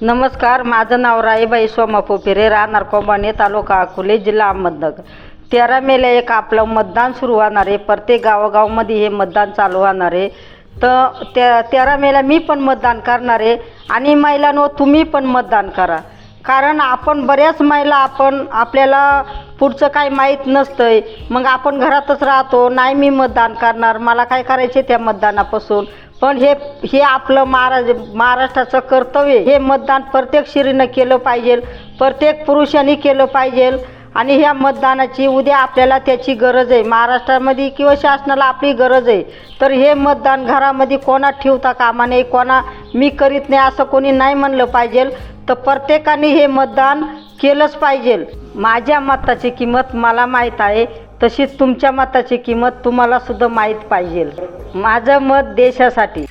नमस्कार, माझं नाव राईबाई सोमा पोपेरे, राहणार कोंबाणे, तालुका अकोले, जिल्हा अहमदनगर. 13 मेला एक आपलं मतदान सुरू होणार आहे. प्रत्येक गावोगावमध्ये हे मतदान चालू होणार आहे. तर 13 मेला मी पण मतदान करणार आहे. आणि महिलांनो, तुम्ही पण मतदान करा. कारण आपण बऱ्याच महिला आपल्याला पुढचं काही माहीत नसतंय, मग आपण घरातच राहतो, नाही मी मतदान करणार, मला काय करायचे त्या मतदानापासून. पण हे आपलं महाराष्ट्राचं कर्तव्य. हे मतदान प्रत्येक स्त्रीनं केलं पाहिजे, प्रत्येक पुरुषांनी केलं पाहिजे. आणि ह्या मतदानाची उद्या आपल्याला त्याची गरज आहे. महाराष्ट्रामध्ये किंवा शासनाला आपली गरज आहे. तर हे मतदान घरामध्ये कोणा ठेवता कामा नये, कोणा मी करीत नाही असं कोणी नाही म्हणलं पाहिजे. तर प्रत्येकाने हे मतदान केलंच पाहिजे. माझ्या मताची किंमत मला माहीत आहे, तशीच तुमच्या मताची किंमत तुम्हाला सुद्धा माहीत पाहिजे. माझं मत देशासाठी.